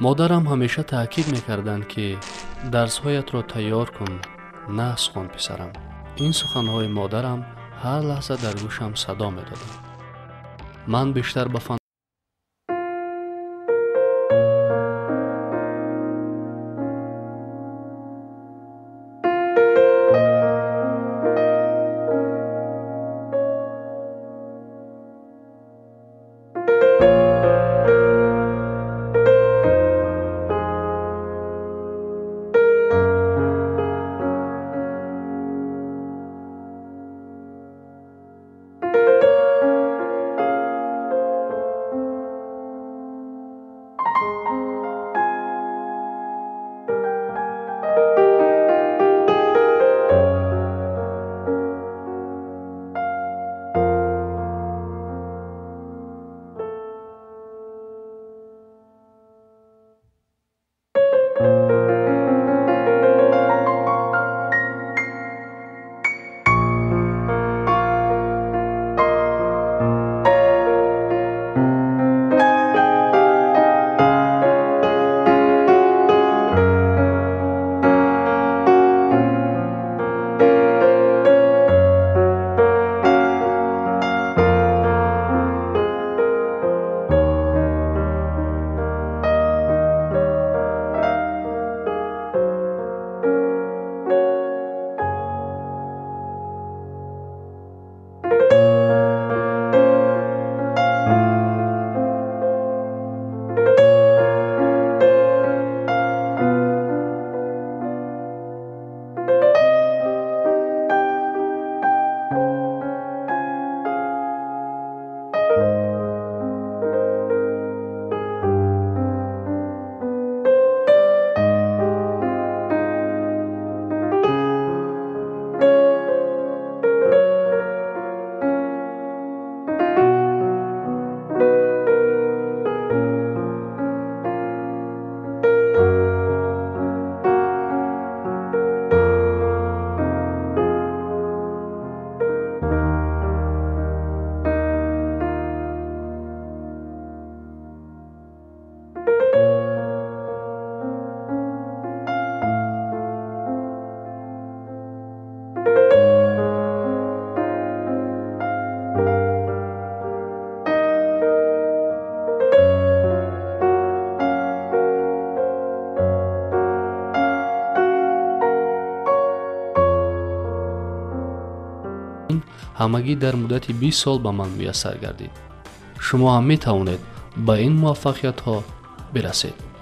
مادرم همیشه تاکید میکردند که درس‌هایت را تیار کن، نحس خوان پسرم. این سخنهای مادرم هر لحظه در گوشم صدا میداد. من بیشتر به ҳамагӣ дар муддати 20 сол ба ман муяссар гардид. шумо ҳам метавонед ба ин муваффақиятҳо برسید.